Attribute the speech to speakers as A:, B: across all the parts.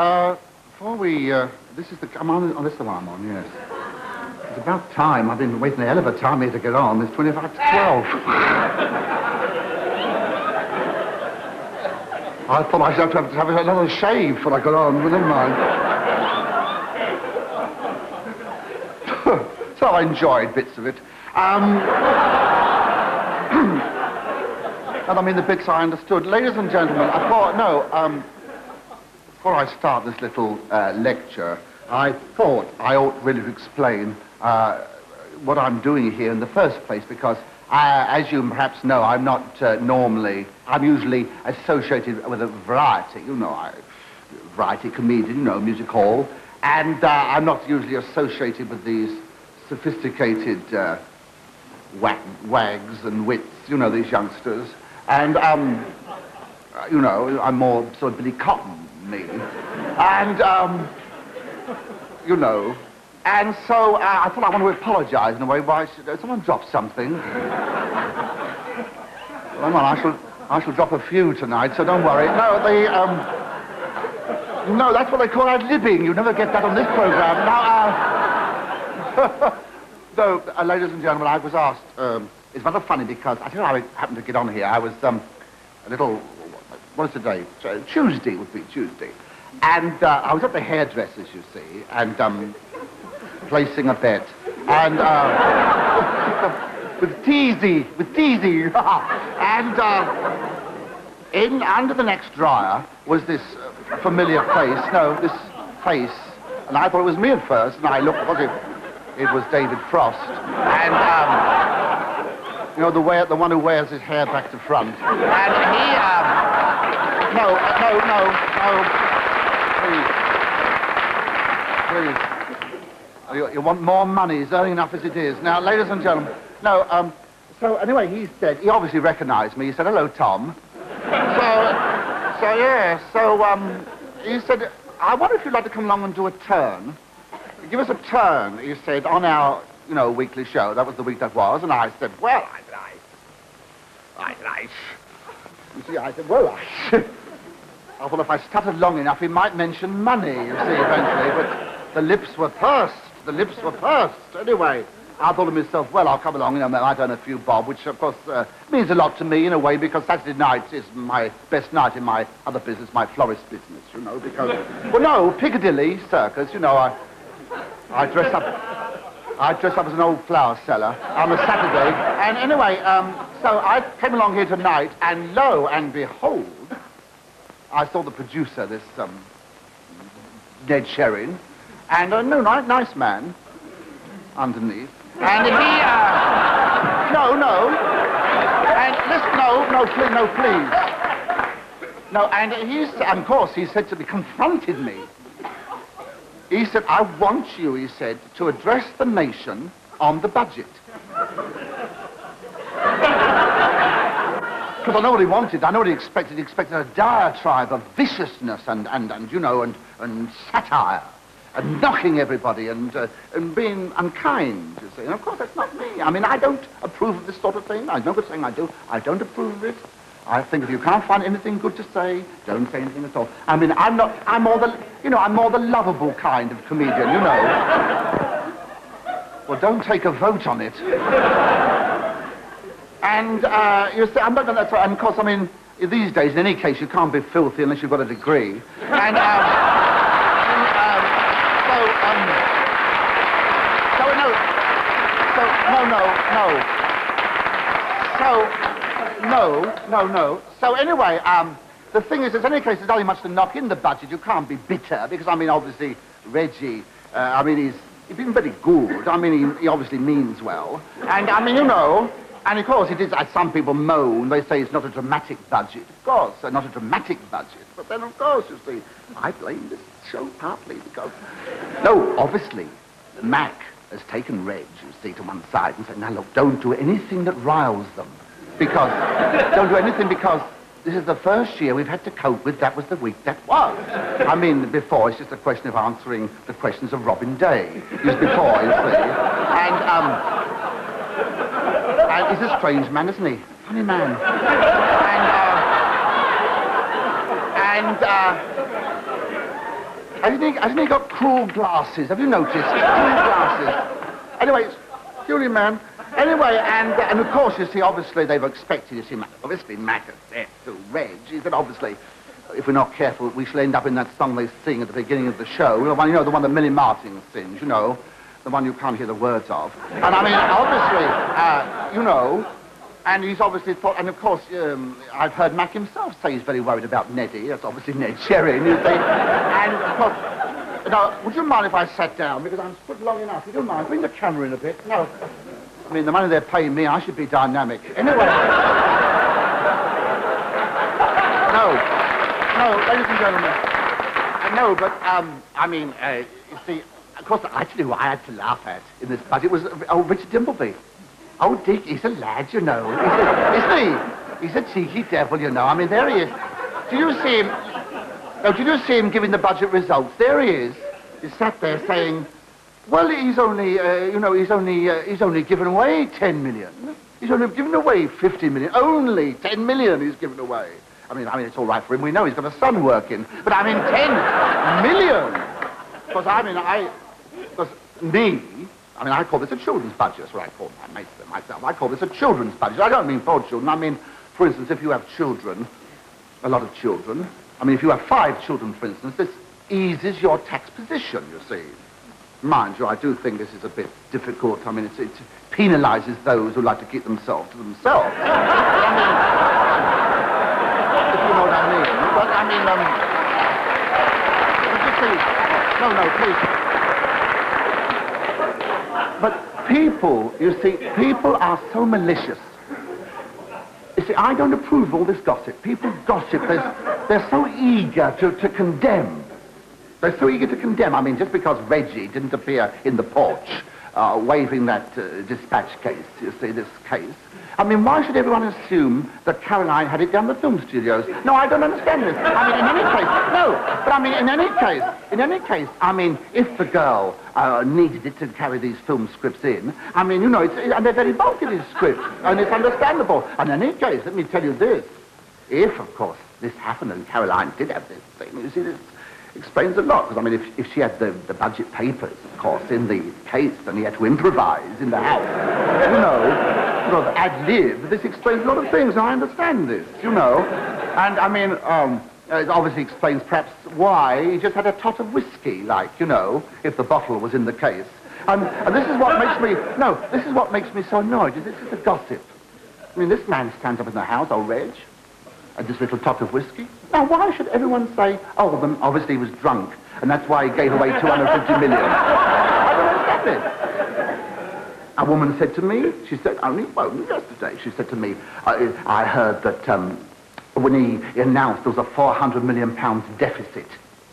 A: Before we, this is the, this is the one I'm on, yes. It's about time. I've been waiting a hell of a time here to get on. It's 25 to 12. I thought I should have another shave before I got on, but never mind. So I enjoyed bits of it. And I mean the bits I understood. Ladies and gentlemen, I thought, before I start this little lecture, I thought I ought really to explain what I'm doing here in the first place, because as you perhaps know, I'm not normally, I'm usually associated with a variety, variety comedian, music hall, and I'm not usually associated with these sophisticated wags and wits, these youngsters. And, I'm more sort of Billy Cotton, me. And, and so I thought I want to apologise in a way. Why should someone drop something? Well, I shall drop a few tonight, so don't worry. No, that's what they call ad-libbing. You never get that on this programme. Now, so, ladies and gentlemen, I was asked, it's rather funny because I tell you how I happened to get on here. I was a little, what is the day? Tuesday would be Tuesday. And I was at the hairdresser's, you see, and placing a bet. And with Teasy. And under the next dryer was this familiar face. No, this face. And I thought it was me at first, and I looked, it was David Frost. And, the one who wears his hair back to front. And he, please. You want more money, it's earning enough as it is. Now, ladies and gentlemen, so anyway, he obviously recognized me. He said, hello, Tom. He said, I wonder if you'd like to come along and do a turn. Give us a turn, he said, on our, weekly show. That was the week that was. And I said, well, I thought if I stuttered long enough, he might mention money, you see, eventually. But the lips were pursed. Anyway, I thought to myself, well, I'll come along, I might earn a few bob, which, of course, means a lot to me, in a way, because Saturday night is my best night in my other business, my florist business, because... Well, no, Piccadilly Circus, I dress up as an old flower seller on a Saturday. And anyway, so I came along here tonight, and lo and behold, I saw the producer, this Ned Sherrin, and nice man underneath. And he, please. No, and of course, he said to me, confronted me. He said, I want you, he said, to address the nation on the budget. Because I know what he wanted. I know what he expected. He expected a diatribe of viciousness and satire, and knocking everybody, and being unkind, you see. And of course, that's not me. I mean, I don't approve of this sort of thing. I'm not saying I do. I don't approve of it. I think if you can't find anything good to say, don't say anything at all. I mean, I'm more the lovable kind of comedian, Well, don't take a vote on it. And, you see, I'm not going to... And, of course, I mean, these days, in any case, you can't be filthy unless you've got a degree. And, So anyway, the thing is, in any case, there's only much to knock in the budget. You can't be bitter, because, I mean, obviously, Reggie, he's been very good. I mean, he obviously means well. And, I mean, and of course, it is, as some people moan, they say it's not a dramatic budget. Of course, not a dramatic budget. But then, of course, you see, I blame this show partly because... No, obviously, Mac has taken Reg, you see, to one side and said, now, look, don't do anything that riles them. Because, don't do anything because this is the first year we've had to cope with that was the week that was. I mean, before, it's just a question of answering the questions of Robin Day. Just before, you see. And he's a strange man, isn't he? Funny man. Hasn't he got cruel glasses? Have you noticed? Cruel glasses. Anyway, Julie, man. Anyway, and of course, you see, obviously they've expected, you see, obviously Mac has said to Reg, is that obviously, if we're not careful, we shall end up in that song they sing at the beginning of the show, the one, you know, the one that Millie Martin sings, you know, the one you can't hear the words of. And I mean, obviously, you know, and he's obviously thought, and of course, I've heard Mac himself say he's very worried about Neddy. That's obviously Ned Sherrin, you see. And of course, now, would you mind if I sat down? Because I'm stood long enough. Would you mind? Bring the camera in a bit. No. I mean, the money they're paying me, I should be dynamic. Anyway. No, ladies and gentlemen. No, but, I mean, you see, of course, actually, who I had to laugh at in this budget was old Richard Dimbleby. Oh, Dick, he's a lad, you know. Isn't he? He's a cheeky devil, you know. I mean, there he is. Did you see him? No, did you see him giving the budget results? There he is. He sat there saying, well, he's only, he's only given away 10 million. He's only given away 50 million. Only 10 million he's given away. I mean, it's all right for him. We know he's got a son working. But I mean, 10 million. Because, I call this a children's budget. That's what I call myself. I call this a children's budget. I don't mean for children. I mean, for instance, if you have children, a lot of children, I mean, if you have 5 children, for instance, this eases your tax position, you see. Mind you, I do think this is a bit difficult. I mean, it penalises those who like to keep themselves to themselves. I mean, if you know what I mean. But, I mean, But people, you see, people are so malicious. You see, I don't approve of all this gossip. People gossip. They're so eager to condemn. They're so eager to condemn. I mean, just because Reggie didn't appear in the porch waving that dispatch case, you see, this case. I mean, why should everyone assume that Caroline had it down the film studios? No, I don't understand this. I mean, in any case, no. But I mean, in any case, I mean, if the girl needed it to carry these film scripts in, I mean, you know, and they're very bulky, these scripts, and it's understandable. And in any case, let me tell you this. If, of course, this happened and Caroline did have this thing, you see, this explains a lot. Because, I mean, if she had the budget papers, of course, in the case, and he had to improvise in the house, you know, sort of ad-lib, this explains a lot of things, and I understand this, you know. And, I mean, it obviously explains perhaps why he just had a tot of whiskey, like, you know, if the bottle was in the case. And this is what makes me so annoyed, is this is the gossip. I mean, this man stands up in the house, old Reg, and this little tot of whiskey. Now, why should everyone say, oh, well, obviously he was drunk, and that's why he gave away 250 million? I don't understand it. A woman said to me, she said, only yesterday, she said to me, I heard that when he announced there was a £400 million deficit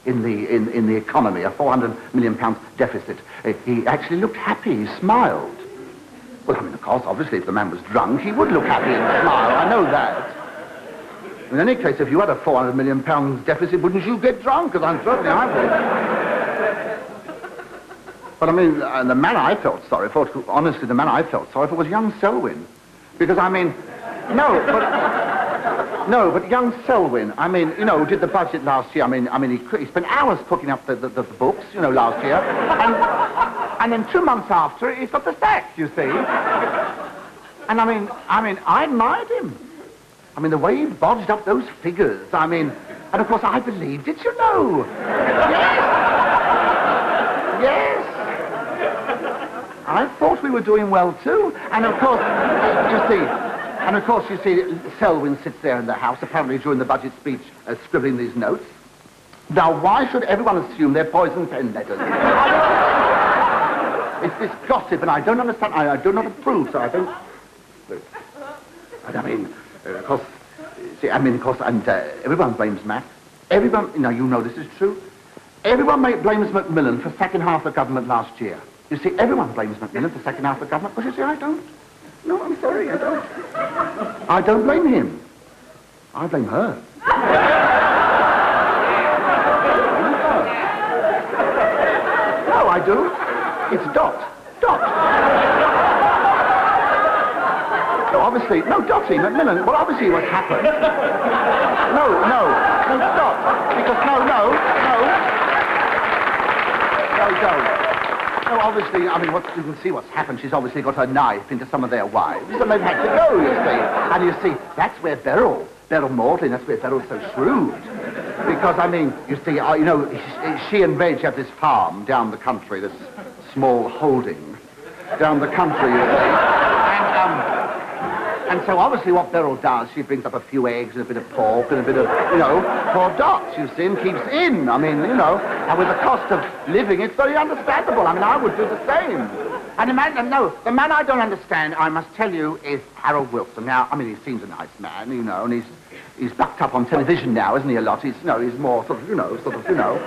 A: in the economy, a £400 million deficit, he actually looked happy, he smiled. Well, I mean, of course, obviously, if the man was drunk, he would look happy and smile, I know that. In any case, if you had a £400 million deficit, wouldn't you get drunk? Because I'm certainly I would. But I mean, the man I felt sorry for, honestly, the man I felt sorry for was young Selwyn. Because, I mean, but young Selwyn, I mean, you know, did the budget last year. I mean, he spent hours cooking up the books, you know, last year. And then 2 months after, he's got the sack, you see. And I mean, I admired him. I mean, the way he bodged up those figures, I mean, and of course I believed it, you know. Yes. I thought we were doing well too. And of course, you see, Selwyn sits there in the house, apparently during the budget speech, scribbling these notes. Now, why should everyone assume they're poison pen letters? It's this gossip, and I don't understand. I do not approve, so I don't. And I mean, of course, and everyone blames Mac. Everyone, you know this is true. Everyone blames Macmillan for sacking half the government last year. You see, everyone blames Macmillan for sacking half the government, but you see, I don't. No, I'm sorry, I don't. I don't blame him. I blame her. No, I do. It's Dot. No, obviously, no, Dottie, Macmillan. Well, obviously what happened. No, stop. Because, no. No, don't. No, obviously, I mean, you can see what's happened. She's obviously got her knife into some of their wives, and they've had to go, you see. And you see, that's where Beryl Maudling, that's where Beryl's so shrewd. Because, I mean, you see, you know, she and Reg have this farm down the country, this small holding down the country, you see. And so obviously what Beryl does, she brings up a few eggs and a bit of pork and a bit of, you know, for Dots, you see, and keeps in. I mean, you know, and with the cost of living, it's very understandable. I mean, I would do the same. And the man I don't understand, I must tell you, is Harold Wilson. Now, I mean, he seems a nice man, you know, and he's backed up on television now, isn't he, a lot? He's more sort of, you know.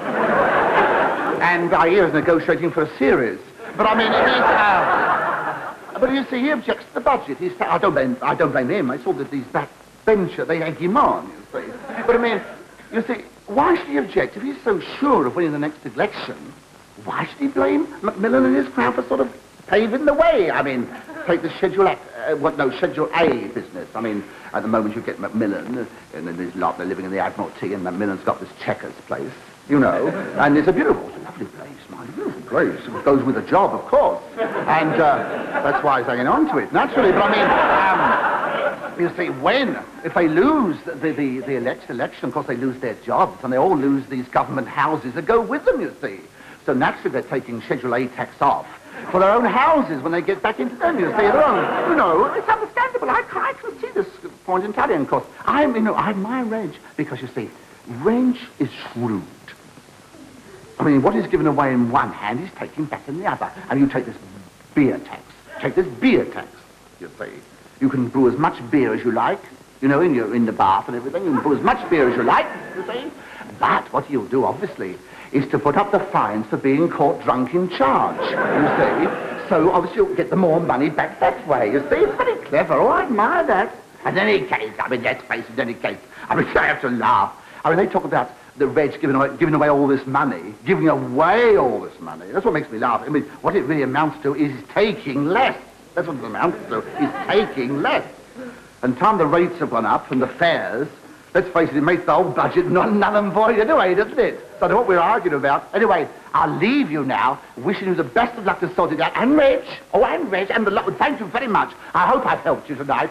A: And I hear he's negotiating for a series. But I mean, but you see, he objects to the budget. I don't blame him. I saw that these backbencher, they egg him on, you see. But I mean, you see, why should he object? If he's so sure of winning the next election, why should he blame Macmillan and his crowd for sort of paving the way? I mean, take the Schedule A business. I mean, at the moment you get Macmillan, and then there's a lot, they're living in the Admiralty, and Macmillan's got this Chequers place, you know, and it's a lovely place, my beautiful place. It goes with a job, of course, and that's why he's hanging on to it, naturally. But I mean, you see, if they lose the election, of course they lose their jobs, and they all lose these government houses that go with them, you see. So naturally they're taking Schedule A tax off for their own houses when they get back into them, you see, their own, you know, it's understandable. I can see this point entirely, and of course, I admire Reg, because you see, Reg is shrewd. I mean, what he's given away in one hand, he's taking back in the other. And you take this beer tax. Take this beer tax, you see. You can brew as much beer as you like, you know, in the bath and everything. You can brew as much beer as you like, you see. But what you'll do, obviously, is to put up the fines for being caught drunk in charge, you see. So, obviously, you'll get the more money back that way, you see. It's very clever. Oh, I admire that. In any case, I mean, let's face it, in any case, I mean, I have to laugh. I mean, they talk about the Reg giving away all this money. Giving away all this money. That's what makes me laugh. I mean, what it really amounts to is taking less. That's what it amounts to, is taking less. And time the rates have gone up and the fares, let's face it, it makes the whole budget null and void anyway, doesn't it? So that's what we're arguing about. Anyway, I'll leave you now, wishing you the best of luck to sort it out. And Reg, and thank you very much. I hope I've helped you tonight.